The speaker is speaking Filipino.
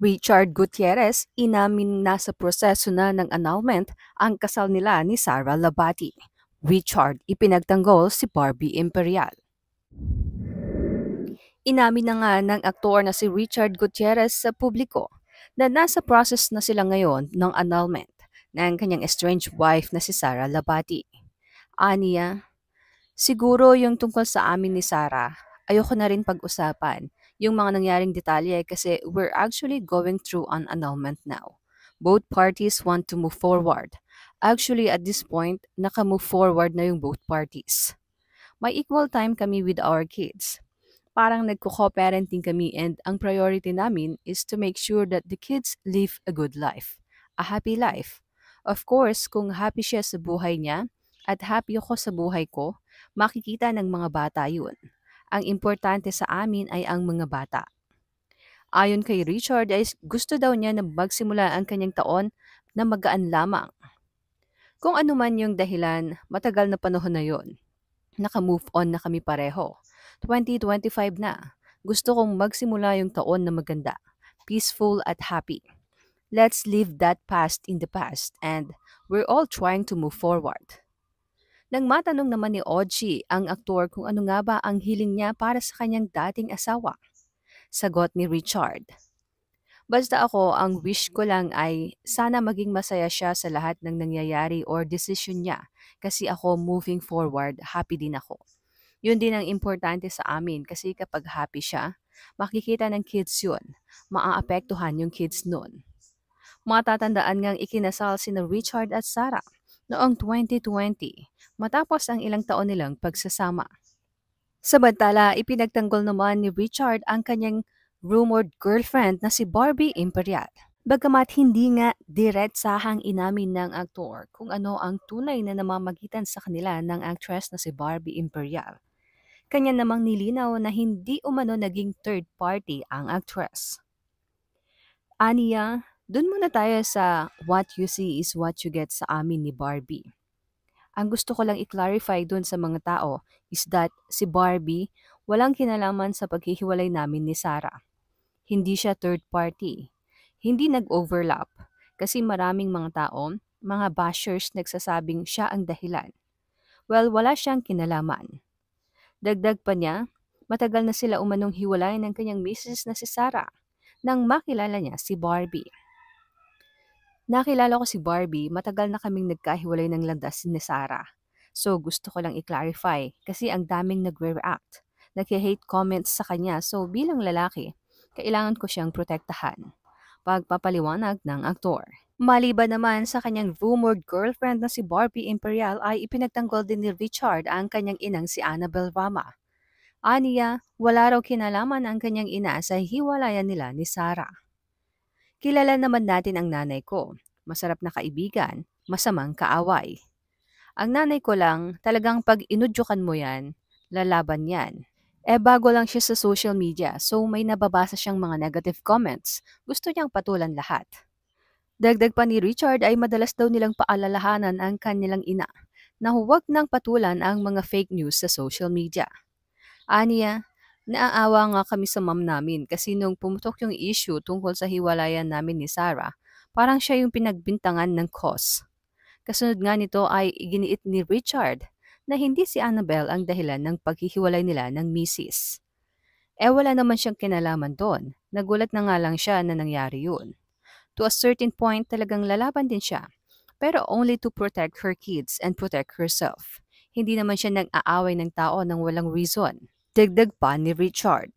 Richard Gutierrez inamin na sa proseso na ng annulment ang kasal nila ni Sara Labati. Richard ipinagtanggol si Barbie Imperial. Inamin na nga ng aktor na si Richard Gutierrez sa publiko na nasa process na sila ngayon ng annulment ng kanyang estranged wife na si Sara Labati. Aniya, siguro yung tungkol sa amin ni Sara, ayoko na rin pag-usapan yung mga nangyaring detalye kasi we're actually going through an annulment now. Both parties want to move forward. Actually, at this point, naka-move forward na yung both parties. May equal time kami with our kids. Parang nagko-co-parenting kami and ang priority namin is to make sure that the kids live a good life. A happy life. Of course, kung happy siya sa buhay niya at happy ako sa buhay ko, makikita ng mga bata yun. Ang importante sa amin ay ang mga bata. Ayon kay Richard ay gusto daw niya na magsimula ang kanyang taon na magaan lamang. Kung ano man yung dahilan, matagal na panahon na yon. Naka-move on na kami pareho. 2025 na. Gusto kong magsimula yung taon na maganda, peaceful at happy. Let's leave that past in the past and we're all trying to move forward. Nang matanong naman ni Oji ang aktor kung ano nga ba ang hiling niya para sa kanyang dating asawa, sagot ni Richard, basta ako, ang wish ko lang ay sana maging masaya siya sa lahat ng nangyayari or decision niya kasi ako moving forward, happy din ako. Yun din ang importante sa amin kasi kapag happy siya, makikita ng kids yun, maaapektuhan yung kids nun. Matatandaan ngang ikinasal sina Richard at Sarah noong 2020 matapos ang ilang taon nilang pagsasama. Samantala, ipinagtanggol naman ni Richard ang kanyang rumored girlfriend na si Barbie Imperial. Bagamat hindi nga diretsahang inamin ng aktor kung ano ang tunay na namamagitan sa kanila ng actress na si Barbie Imperial. Kanya namang nilinaw na hindi umano naging third party ang actress. Aniya, dun muna tayo sa what you see is what you get sa amin ni Barbie. Ang gusto ko lang i-clarify dun sa mga tao is that si Barbie walang kinalaman sa paghihiwalay namin ni Sarah. Hindi siya third party. Hindi nag-overlap kasi maraming mga tao, mga bashers nagsasabing siya ang dahilan. Well, wala siyang kinalaman. Dagdag pa niya, matagal na sila umanong hiwalay ng kanyang misis na si Sarah nang makilala niya si Barbie. Nakilala ko si Barbie, matagal na kaming nagkahiwalay ng landas ni Sarah. So gusto ko lang i-clarify kasi ang daming nagre-react. Nag-hate comments sa kanya so bilang lalaki, kailangan ko siyang protektahan. Pagpapaliwanag ng aktor. Maliban naman sa kanyang rumored girlfriend na si Barbie Imperial ay ipinagtanggol din ni Richard ang kanyang inang si Annabel Rama. Aniya, wala raw kinalaman ang kanyang ina sa hiwalayan nila ni Sarah. Kilala naman natin ang nanay ko. Masarap na kaibigan, masamang kaaway. Ang nanay ko lang, talagang pag inudyukan mo yan, lalaban yan. Bago lang siya sa social media, so may nababasa siyang mga negative comments. Gusto niyang patulan lahat. Dagdag pa ni Richard ay madalas daw nilang paalalahanan ang kanilang ina na huwag nang patulan ang mga fake news sa social media. Aniya, naaawa nga kami sa mom namin kasi nung pumutok yung issue tungkol sa hiwalayan namin ni Sarah, parang siya yung pinagbintangan ng cause. Kasunod nga nito ay iginiit ni Richard na hindi si Annabel ang dahilan ng paghihiwalay nila ng misis. Wala naman siyang kinalaman doon. Nagulat na nga lang siya na nangyari yun. To a certain point talagang lalaban din siya, pero only to protect her kids and protect herself. Hindi naman siya nag-aaway ng tao ng walang reason. Dagdag pa ni Richard.